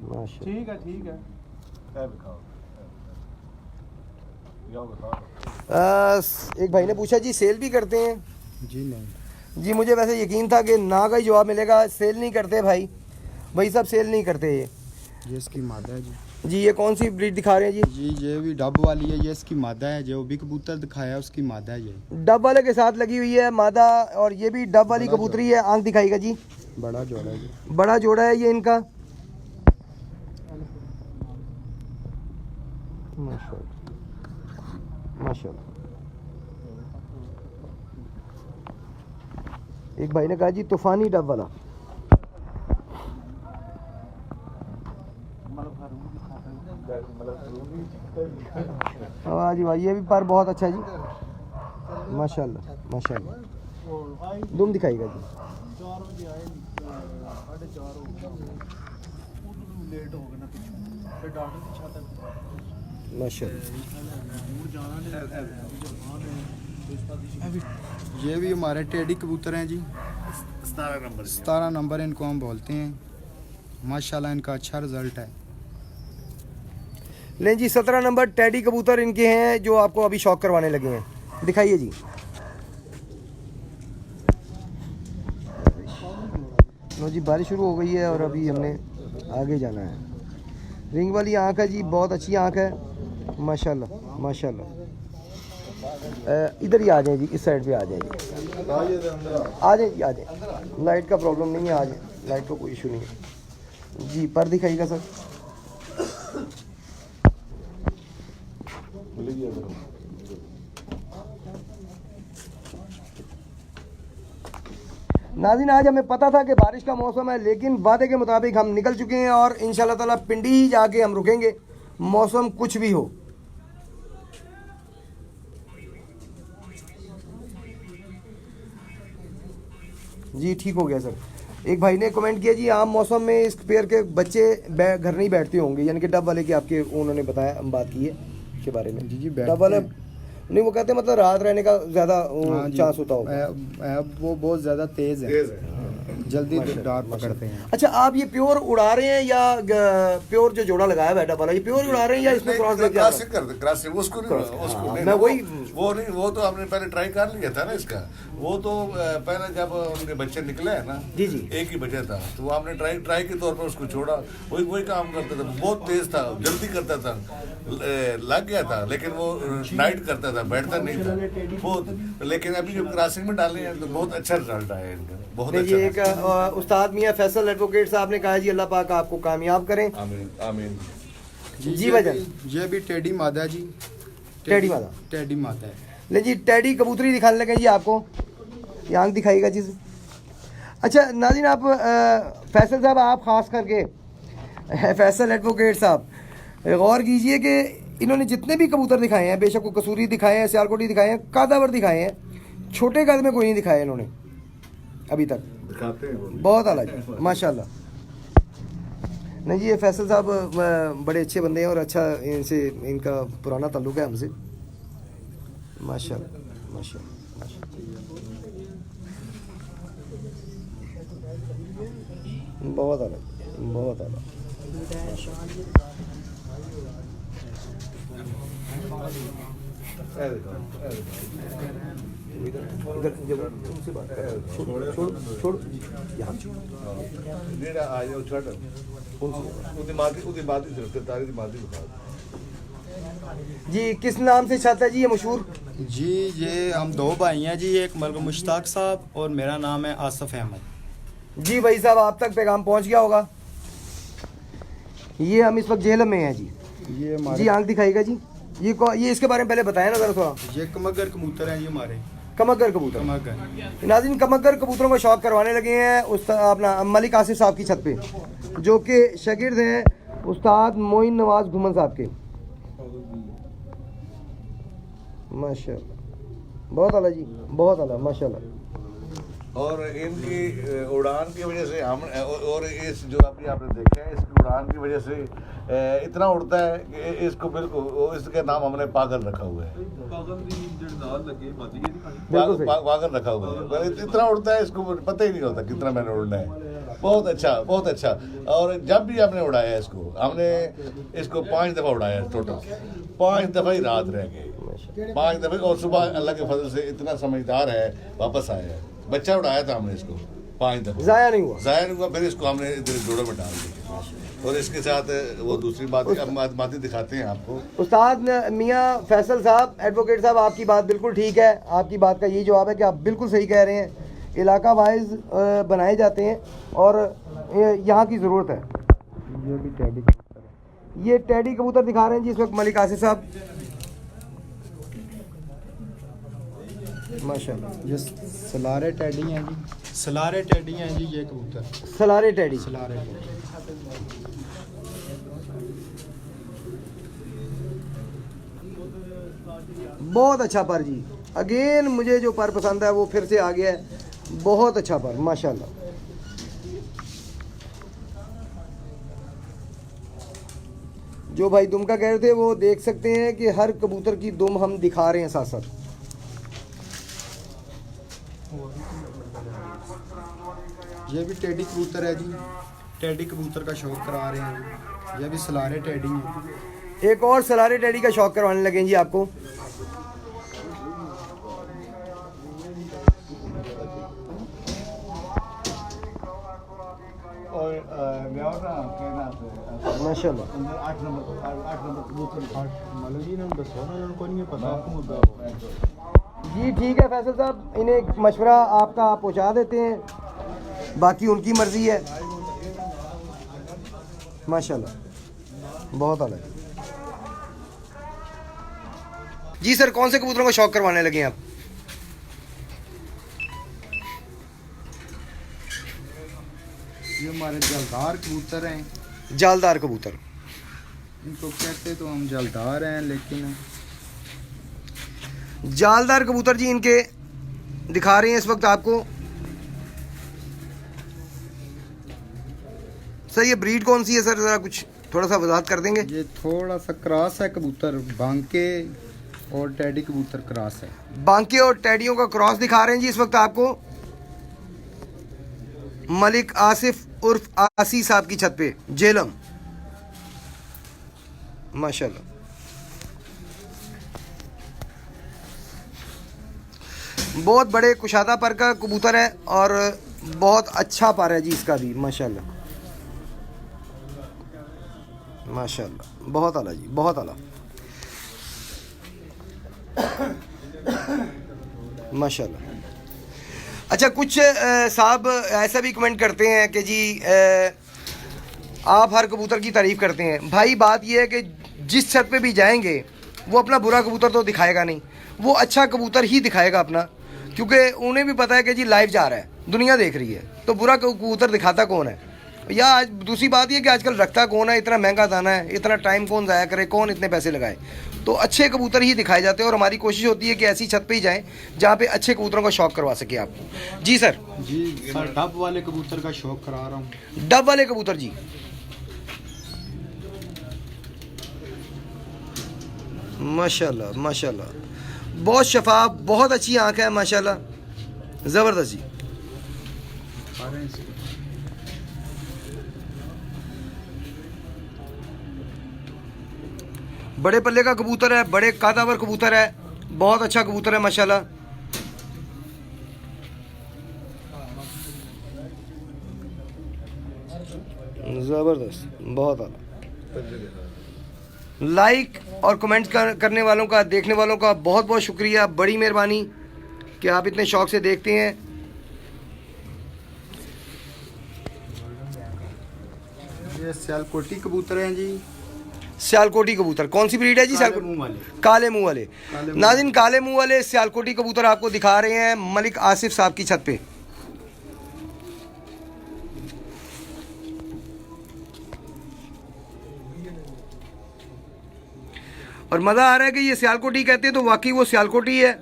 माशाल्लाह। ठीक है ठीक है। एक भाई ने पूछा जी सेल भी करते हैं जी। नहीं जी, मुझे वैसे यकीन था कि ना का ही जवाब मिलेगा। सेल नहीं करते भाई, भाई साहब सेल नहीं करते ये इसकी मादा है जी। जी। ये कौन सी ब्रीड दिखा रहे हैं जी? जी ये भी डब वाली है, ये इसकी मादा है। जो भी कबूतर दिखाया उसकी मादा है। ये डब वाले के साथ लगी हुई है मादा, और ये भी डब वाली बड़ा कबूतरी है। आंख दिखाएगा जी, बड़ा जोड़ा है जी। बड़ा जोड़ा है ये इनका। माशाल्लाह माशाल्लाह। एक भाई ने कहा जी तूफानी डब वाला। हाँ जी भाई, ये भी पर बहुत अच्छा जी, माशाल्लाह माशाल्लाह। दुम दिखाइएगा जी। 4 बजे आए, 4:30 हो गया, लेट हो गया ना पिछले, फिर डॉक्टर की छाता माशाल्लाह। ये भी हमारे टेडी कबूतर हैं जी। 17 नंबर 17 नंबर इनको हम बोलते हैं। माशाल्लाह इनका अच्छा रिजल्ट है। लें जी 17 नंबर टेडी कबूतर इनके हैं जो आपको अभी शौक करवाने लगे हैं। दिखाइए जी। लो जी बारिश शुरू हो गई है और अभी हमने आगे जाना है। रिंग वाली आँख है जी, बहुत अच्छी आँख है माशाल्लाह माशाल्लाह। इधर ही आ जाए जी, इस साइड पे आ जाए जी, आ जाए जी, आ जाए। लाइट का प्रॉब्लम नहीं है, आ जाए, लाइट का कोई इशू नहीं है जी। पर दिखाइएगा सर। नाज़रीन आज हमें पता था कि बारिश का मौसम है, लेकिन वादे के मुताबिक हम निकल चुके हैं और इंशाल्लाह ताला पिंडी ही जाके हम रुकेंगे, मौसम कुछ भी हो। जी ठीक हो गया सर। एक भाई ने कमेंट किया जी आम मौसम में इस पेयर के बच्चे घर नहीं बैठते होंगे, यानी कि डब वाले की आपके उन्होंने बताया, हम बात की है के बारे में। जी डब वाले नहीं, वो कहते हैं मतलब रात रहने का ज़्यादा चांस होता होगा। वो बहुत ज़्यादा तेज़ है, जल्दी डार पकड़ते हैं। अच्छा आप ये प्योर उड़ा रहे हैं या प्योर जो जोड़ा लगाया है डब वाला, ये प्योर उड़ा रहे हैं या इसमें क्रॉस लग गया? क्रॉसिंग उसको नहीं, मैं वही वो तो हमने पहले ट्राई कर लिया था ना इसका। वो तो पहले जब उनके बच्चे निकले है ना जी जी, एक ही बच्चा था, तो वो हमने ट्राई के तौर पर उसको छोड़ा। वही काम करता था, बहुत तेज था, जल्दी करता था, लग गया था, लेकिन वो नाइट करता था, बैठता नहीं था बहुत। लेकिन अभी जो क्रॉसिंग में डाले हैं तो बहुत अच्छा रिजल्ट आया इनका, बहुत अच्छा। एक उस्ताद मियां फैसल एडवोकेट साहब ने कहा जी अल्लाह पाक आपको कामयाब करें, आमीन आमीन। जी वजन ये भी टेडी मादा जी, टेडी मादा, टेडी मादा है। ले जी टेडी कबूतरी दिखाने लगे जी आपको, ये आंख दिखाइएगा जी। अच्छा नाज़रीन आप फैसल साहब, आप ख़ास करके फैसल एडवोकेट साहब गौर कीजिए कि इन्होंने जितने भी कबूतर दिखाए हैं, बेशक वो कसूरी दिखाए हैं, सियालकोटी दिखाए हैं, कादावर दिखाए हैं, छोटे कद में कोई नहीं दिखाया इन्होंने अभी तक, दिखाते हैं बहुत आला जी माशाल्लाह। नहीं जी ये फैसल साहब बड़े अच्छे बंदे हैं और अच्छा इनसे इनका पुराना ताल्लुक़ है हमसे, माशाल्लाह माशाल्लाह बहुत आला, बहुत आला। इधर जब तुमसे बात कर छोड़ यहाँ आ जाओ छोड़ जी। किस नाम से छत है जी ये मशहूर? जी ये हम दो भाई हैं जी, एक मलक मुश्ताक साहब और मेरा नाम है आसिफ अहमद जी। भाई साहब आप तक पैगाम पहुंच गया होगा। ये हम इस वक्त जेहलम में हैं जी। ये जी आंख दिखाएगा जी। ये इसके बारे में पहले बताया ना जरा थोड़ा। ये कमगर कबूतर हैं, ये हमारे कमगर कबूतर। कमगर नाज़रीन कमगर कबूतरों को शौक करवाने लगे हैं अपना मलिक आसिफ साहब की छत पे, जो कि शागिर्द हैं उस्ताद मोइन नवाज घुमन साहब के, माशाल्लाह बहुत आला जी, बहुत आला माशाल्लाह। और इनकी उड़ान की वजह से हम, और इस जो अभी आपने देखा है इसकी उड़ान की वजह से इतना उड़ता है कि इसको बिल्कुल, इसका नाम हमने पागल रखा हुआ है, पागल रखा हुआ है। इतना उड़ता है इसको पता ही नहीं होता कितना मैंने उड़ना है। बहुत अच्छा, बहुत अच्छा। और जब भी हमने उड़ाया इसको, हमने इसको 5 दफ़ा उड़ाया टोटल, 5 दफ़ा ही रात रह गई, 5 दफ़ा। और सुबह अल्लाह के फजल से इतना समझदार है, वापस आया है। बच्चा उड़ाया था हमने इसको 5 दफ़ा, ज़ाया नहीं हुआ, ज़ाया नहीं हुआ। फिर इसको हमने इधर जोड़ों में डाल दिया। और इसके साथ वो दूसरी बात बातें दिखाते हैं आपको। उस्ताद मियां फैसल साहब एडवोकेट साहब, आपकी बात बिल्कुल ठीक है। आपकी बात का यही जवाब है कि आप बिल्कुल सही कह रहे हैं। इलाका वाइज बनाए जाते हैं और यहाँ की ज़रूरत है। ये भी टेडी कबूतर है। ये टेडी कबूतर दिखा रहे हैं जी इस वक्त मलिक आसिफ साहब, माशाल्लाह। ये सलारे टेडी हैं जी, सलारे टेडी हैं जी ये कबूतर, सलारे टेडी, सलारे टेडी। बहुत अच्छा पर जी। अगेन मुझे जो पर पसंद है वो फिर से आ गया है, बहुत अच्छा पर माशाल्लाह। जो भाई दुम का कह रहे थे वो देख सकते हैं कि हर कबूतर की दुम हम दिखा रहे हैं साथ साथ। ये भी टेडी कबूतर है जी, टेडी कबूतर का शौक करा रहे हैं। ये भी सलारे टेडी हैं। एक और सलारे टेडी का शौक करवाने लगे जी आपको। और मैं और ना कहना माशाल्लाह। अंदर 8 नंबर कबूतर मतलब जी ना दसो ना उनको नहीं पता मुद्दा जी ठीक है फैसल साहब, इन्हें मशवरा आपका आप पहुँचा देते हैं, बाकी उनकी मर्ज़ी है। माशाल्लाह, बहुत आला जी। सर कौन से कबूतरों का शौक करवाने लगे हैं आप? ये हमारे जलदार कबूतर हैं। जालदार कबूतर इनको कहते तो हम जलदार हैं, लेकिन जालदार कबूतर जी इनके दिखा रहे हैं इस वक्त आपको। सर ये ब्रीड कौन सी है सर, ज़रा कुछ थोड़ा सा वजाहत कर देंगे? ये थोड़ा सा क्रॉस है कबूतर, बांके और टेडी कबूतर क्रॉस है। बांके और टेडियों का क्रॉस दिखा रहे हैं जी इस वक्त आपको, मलिक आसिफ उर्फ आसी साहब की छत पे, जेलम। माशाल्लाह, बहुत बड़े कुशादा पर का कबूतर है और बहुत अच्छा पर है जी इसका भी। माशाल्लाह माशाल्लाह, बहुत आला जी, बहुत आला। माशाल्लाह। अच्छा, कुछ साहब ऐसा भी कमेंट करते हैं कि जी आप हर कबूतर की तारीफ़ करते हैं। भाई बात यह है कि जिस छत पे भी जाएंगे वो अपना बुरा कबूतर तो दिखाएगा नहीं, वो अच्छा कबूतर ही दिखाएगा अपना, क्योंकि उन्हें भी पता है कि जी लाइव जा रहा है, दुनिया देख रही है, तो बुरा कबूतर दिखाता कौन है? या आज दूसरी बात यह कि आजकल रखता कौन है, इतना महंगा दाना है, इतना टाइम कौन ज़ाया करे, कौन इतने पैसे लगाए? तो अच्छे कबूतर ही दिखाए जाते हैं और हमारी कोशिश होती है कि ऐसी छत पे ही जाएं जहाँ पे अच्छे कबूतरों का शौक करवा सके आप। जी सर। जी सर, डब वाले कबूतर का शौक करा रहा हूँ। डब वाले कबूतर जी, माशाल्लाह माशाल्लाह, बहुत शफाफ, बहुत अच्छी आंख है माशाल्लाह, ज़बरदस्त जी। बड़े पल्ले का कबूतर है, बड़े कादावर कबूतर है, बहुत अच्छा कबूतर है माशाल्लाह। ज़बरदस्त, बहुत आला। लाइक और कमेंट करने वालों का, देखने वालों का बहुत बहुत शुक्रिया, बड़ी मेहरबानी कि आप इतने शौक से देखते हैं। ये सियालकोटी कबूतर हैं जी। सियालकोटी कबूतर कौन सी ब्रीड है जी? काले मुंह वाले। काले मुंह वाले। नाज़रीन, काले मुंह वाले सियालकोटी कबूतर आपको दिखा रहे हैं मलिक आसिफ साहब की छत पे। और मज़ा आ रहा है कि ये सियालकोटी कहते हैं तो वाकई वो सियालकोटी है,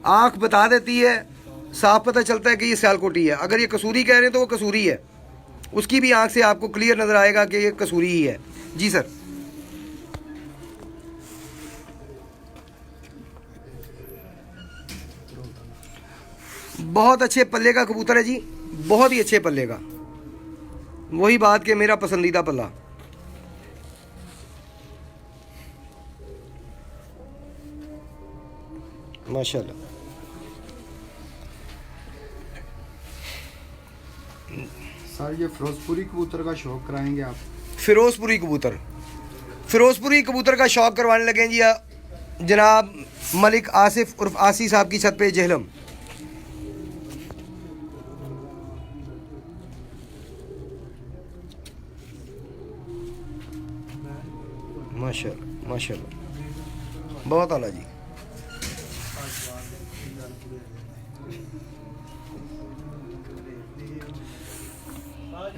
आँख बता देती है, साफ पता चलता है कि ये सियालकोटी है। अगर ये कसूरी कह रहे हैं तो वो कसूरी है, उसकी भी आँख से आपको क्लियर नज़र आएगा कि ये कसूरी ही है। जी सर। बहुत अच्छे पल्ले का कबूतर है जी, बहुत ही अच्छे पल्ले का। वही बात कि मेरा पसंदीदा पल्ला। माशाल्लाह। सर ये फिरोजपुरी कबूतर का शौक कराएंगे आप? फिरोजपुरी कबूतर, फिरोजपुरी कबूतर का शौक करवाने लगे जी जनाब मलिक आसिफ उर्फ आसी साहब की छत पे, जेहलम। माशाल्लाह माशाल्लाह, बहुत आला जी।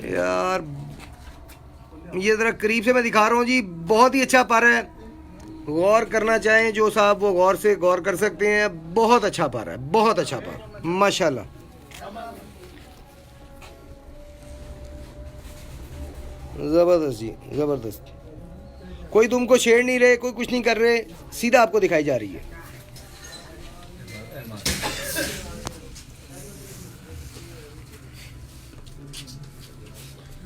यार ये ज़रा करीब से मैं दिखा रहा हूँ जी, बहुत ही अच्छा पर है। गौर करना चाहें जो साहब वो गौर से गौर कर सकते हैं। बहुत अच्छा पर है, बहुत अच्छा पर माशाल्लाह। ज़बरदस्त जी, ज़बरदस्त। कोई तुमको छेड़ नहीं रहे, कोई कुछ नहीं कर रहे, सीधा आपको दिखाई जा रही है।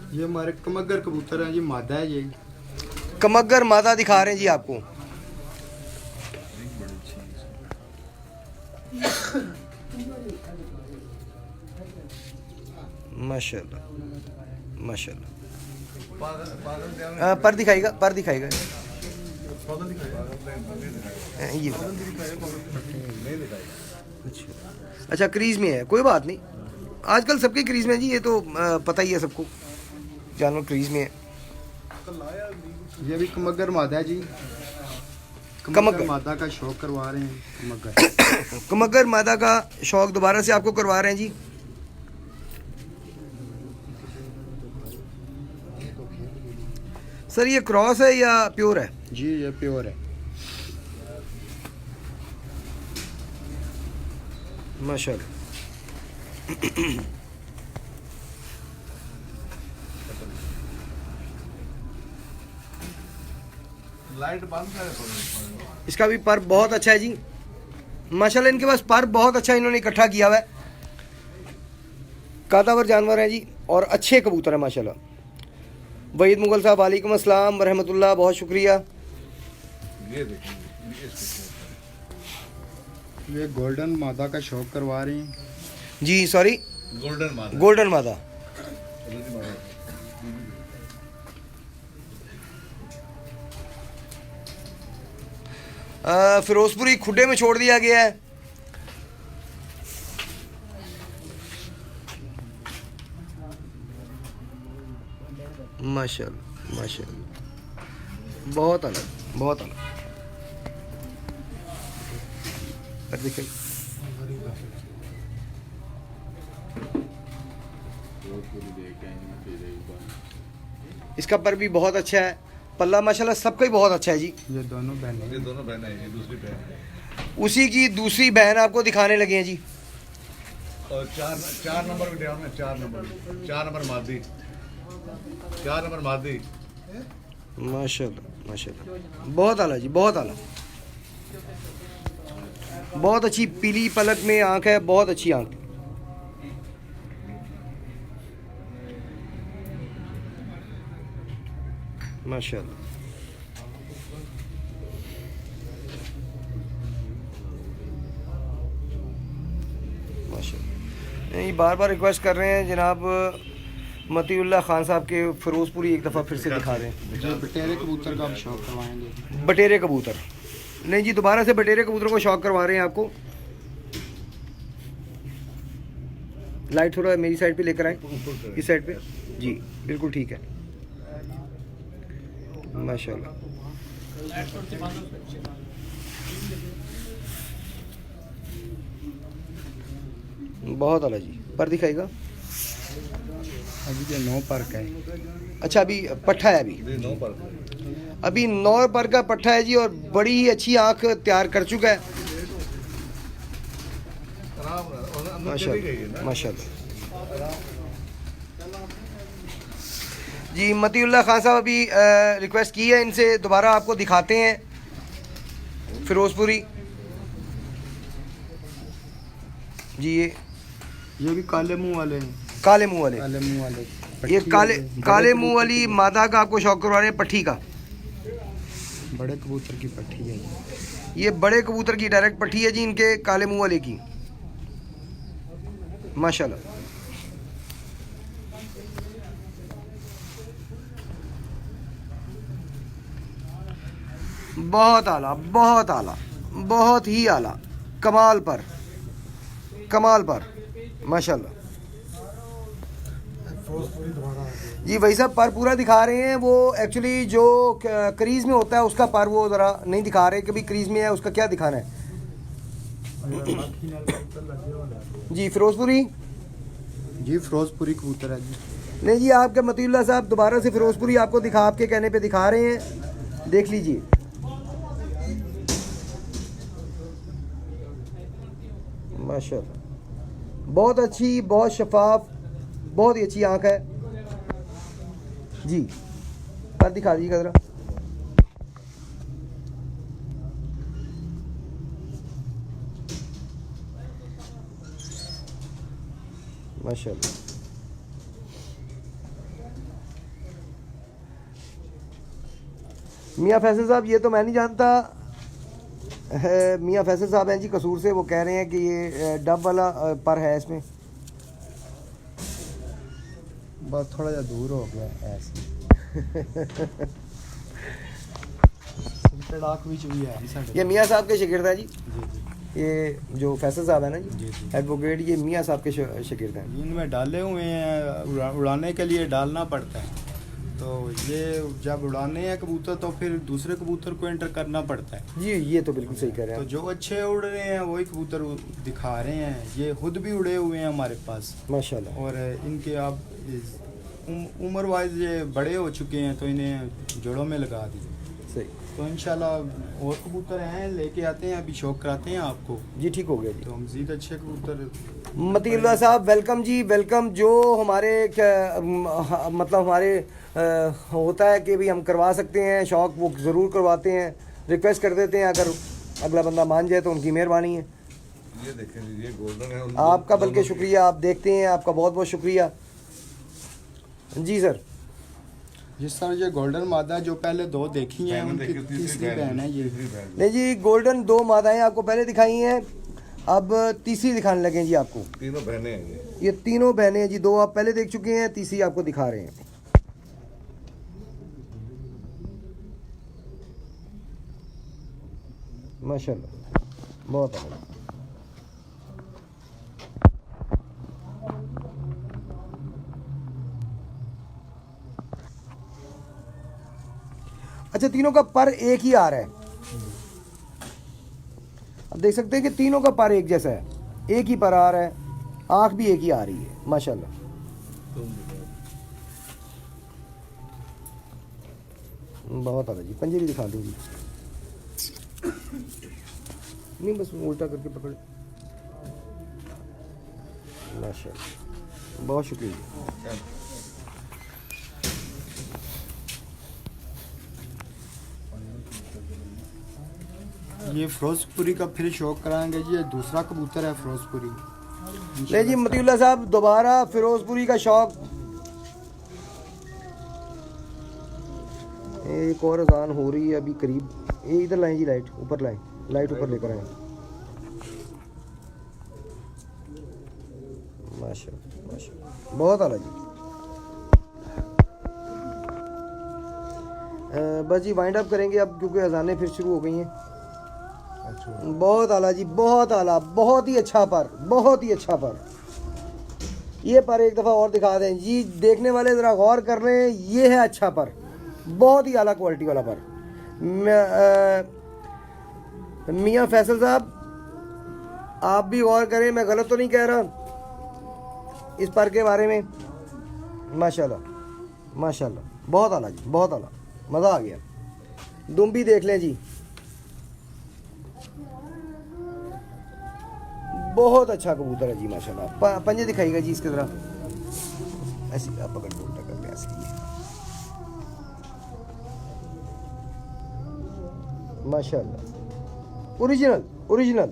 ये हमारे कमगर कबूतर हैं जी, मादा है ये। कमगर मादा दिखा रहे हैं जी आपको। माशाल्लाह माशाल्लाह। पर दिखाएगा, पर दिखाएगा ये अच्छा क्रीज में है, कोई बात नहीं, आजकल सबके क्रीज में है जी, ये तो पता ही है सबको, जानवर क्रीज में है। ये भी कमगर मादा है जी, कमगर मादा का शौक करवा रहे हैं। कमगर कमगर मादा का शौक दोबारा से आपको करवा रहे हैं जी। सर ये क्रॉस है या प्योर है? जी ये प्योर है। माशाल्लाह। लाइट बंद करे थोड़ी। इसका भी पर बहुत अच्छा है जी माशाल्लाह, इनके पास पर बहुत अच्छा इन्होंने इकट्ठा किया हुआ है। कादावर जानवर है जी और अच्छे कबूतर है माशाल्लाह। वहीद मुगल साहब वालेकुम अस्सलाम रहमतुल्लाह, बहुत शुक्रिया। ये देखिए ये गोल्डन मादा का शौक करवा रहे हैं जी, सॉरी गोल्डन मादा। गोल्डन मादा। फिरोजपुरी खुड्डे में छोड़ दिया गया है। माशाल्लाह माशाल्लाह, बहुत अलग बहुत अलग। देखिए इसका पर भी बहुत अच्छा है, पल्ला माशाल्लाह सबका ही बहुत अच्छा है जी। ये दोनों बहनें ये दोनों बहनें हैं, ये दूसरी बहन है। उसी की दूसरी बहन आपको दिखाने लगे हैं जी। और चार नंबर भी डाउन है, 4 नंबर मादी, 4 नंबर मादी। माशाल्लाह माशाल्लाह, बहुत आला जी, बहुत आला, बहुत अच्छी पीली पलक में आंख है, बहुत अच्छी आंख। माशाल्लाह माशाल्लाह। नहीं, बार बार रिक्वेस्ट कर रहे हैं जनाब मतीउल्लाह खान साहब के फिरोजपुरी एक दफ़ा फिर से दिखा दें। जो बटेरे कबूतर का हम शौक करवाएंगे। बटेरे कबूतर नहीं जी, दोबारा से बटेरे कबूतर को शौक करवा रहे हैं आपको। लाइट थोड़ा मेरी साइड पे लेकर आए, इस साइड पे जी, बिल्कुल ठीक है माशाल्लाह। बहुत आला जी, पर दिखाएगा। अभी ये 9 पर का है। अच्छा अभी पट्ठा है, अभी 9 पर का पट्ठा है जी, और बड़ी ही अच्छी आंख तैयार कर चुका है माशाल्लाह माशाल्लाह जी। मतीउल्लाह खान साहब अभी रिक्वेस्ट की है इनसे, दोबारा आपको दिखाते हैं फिरोजपुरी जी। ये भी काले मुंह वाले हैं। काले मुंह वाले, काले मुंह वाले ये काले मुंह वाली मादा का आपको शौक करवा रहे हैं, पट्ठी का। बड़े कबूतर की पट्टी है ये बड़े कबूतर की डायरेक्ट पट्टी है जी, इनके काले मुंह वाले की माशाल्लाह। बहुत आला, बहुत आला, बहुत ही आला, कमाल पर माशाल्लाह जी। वही साहब पर पूरा दिखा रहे हैं, वो एक्चुअली जो क्रीज में होता है उसका पर वो ज़रा नहीं दिखा रहे, कभी क्रीज में है उसका क्या दिखाना है जी। फिरोजपुरी जी, फिरोजपुरी कबूतर है जी। नहीं जी, आपके मतीउल्लाह साहब दोबारा से फिरोजपुरी आपको दिखा, आपके कहने पे दिखा रहे हैं, देख लीजिए माशाल्लाह। बहुत अच्छी, बहुत शफाफ, बहुत ही अच्छी आंख है जी। पर दिखा दीजिएगा ज़रा। माशाल्लाह मियाँ फैसल साहब ये तो मैं नहीं जानता है, मियाँ फैसल साहब हैं जी कसूर से, वो कह रहे हैं कि ये डब वाला पर है इसमें, बस थोड़ा सा दूर हो गया ऐसे तड़ाक भी चुकी है ये मियाँ साहब के शागिर्द हैं जी, जी ये जो फैसल साहब है ना जी जी जी एडवोकेट, ये मियाँ साहब के शागिर्द हैं। इनमें डाले हुए हैं, उड़ाने के लिए डालना पड़ता है, तो ये जब उड़ाने हैं कबूतर तो फिर दूसरे कबूतर को एंटर करना पड़ता है। जी ये तो बिल्कुल सही कह रहे तो हैं जो अच्छे उड़ रहे हैं वही कबूतर दिखा रहे हैं, ये खुद भी उड़े हुए हैं हमारे पास, माशाल्लाह। और इनके आप उम्र वाइज ये बड़े हो चुके हैं तो इन्हें जोड़ों में लगा दिए। सही, तो इंशाल्लाह और कबूतर हैं लेके आते हैं, अभी शौक कराते हैं आपको, जी ठीक हो गया जी। तो मज़ीद अच्छे कबूतर। मतीउल्लाह साहब वेलकम जी, वेलकम। जो हमारे मतलब हमारे होता है कि भी हम करवा सकते हैं शौक़, वो ज़रूर करवाते हैं, रिक्वेस्ट कर देते हैं, अगर अगला बंदा मान जाए तो उनकी मेहरबानी है। ये देखें ये गोल्डन है आपका बल्कि शुक्रिया, आप देखते हैं, आपका बहुत बहुत शुक्रिया जी सर। जिस तरह ये गोल्डन मादा जो पहले दो देखी हैं उनकी तीसरी बहन है ये। नहीं जी, गोल्डन 2 मादाएं आपको पहले दिखाई हैं, अब तीसरी दिखाने लगे जी आपको। तीनों बहनें हैं ये तीनों बहनें हैं जी, 2 आप पहले देख चुके हैं, तीसरी आपको दिखा रहे हैं। माशाल्लाह बहुत अच्छा। अच्छा, तीनों का पर एक ही आ रहा है, अब देख सकते हैं कि तीनों का पर एक जैसा है, एक ही पर आ रहा है, आँख भी एक ही आ रही है माशाल्लाह। बहुत आला जी, पंजे भी दिखा दूंगी, नहीं बस उल्टा करके पकड़, माशाल्लाह बहुत शुक्रिया। ये फिरोजपुरी का फिर शौक कराएंगे जी, ये दूसरा कबूतर है फिरोजपुरी। नहीं जी मतीउल्लाह साहब, दोबारा फिरोजपुरी का शौक, एक और अजान हो रही है अभी करीब, ये इधर लाएं जी, लाइट ऊपर लाएं, लाइट ऊपर लेकर आए। माशाल्लाह माशाल्लाह बहुत आला जी। बस जी वाइंड अप करेंगे अब, क्योंकि अजानें फिर शुरू हो गई हैं। बहुत आला जी, बहुत आला, बहुत ही अच्छा पर, बहुत ही अच्छा पर। ये पर एक दफ़ा और दिखा दें जी, देखने वाले ज़रा गौर कर रहे हैं, ये है अच्छा पर, बहुत ही आला क्वालिटी वाला पर। मियाँ फैसल साहब आप भी गौर करें, मैं गलत तो नहीं कह रहा इस पर के बारे में। माशाल्लाह माशाल्लाह बहुत आला जी, बहुत आला, मज़ा आ गया। दुम भी देख लें जी, बहुत अच्छा कबूतर है जी माशाल्लाह। पंजे दिखाइएगा जी इसके तरह, ऐसे आप पकड़ के उल्टा कर ले, ऐसे ही माशाल्लाह, ओरिजिनल ओरिजिनल।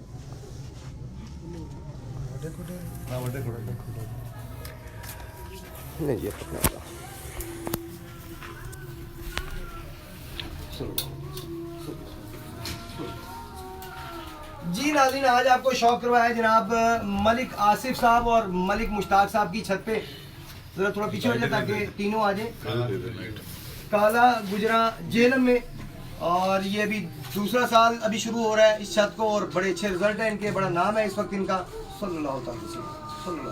नहीं जी पकड़ा जी। नाज़रीन, आज आपको शौक करवाया जनाब मलिक आसिफ साहब और मलिक मुश्ताक साहब की छत पे। जरा थोड़ा पीछे हो जाए ताकि तीनों आ जाए। काला गुजरा जेलम में, और ये अभी दूसरा साल अभी शुरू हो रहा है इस छत को, और बड़े अच्छे रिजल्ट हैं इनके, बड़ा नाम है इस वक्त इनका। सल्लल्लाहु अलैहि वसल्लम।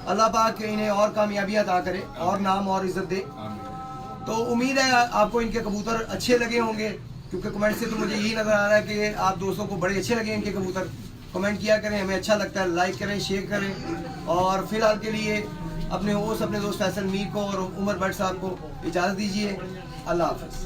अल्लाह पाक इन्हें और कामयाबियाँ अता करे और नाम और इज्जत दे। तो उम्मीद है आपको इनके कबूतर अच्छे लगे होंगे, क्योंकि कमेंट से तो मुझे यही नज़र आ रहा है कि आप दोस्तों को बड़े अच्छे लगे इनके कबूतर। कमेंट किया करें, हमें अच्छा लगता है, लाइक करें, शेयर करें। और फिलहाल के लिए अपने दोस्त फैसल मीर को और उमर भट्ट साहब को इजाज़त दीजिए। अल्लाह हाफ़िज़।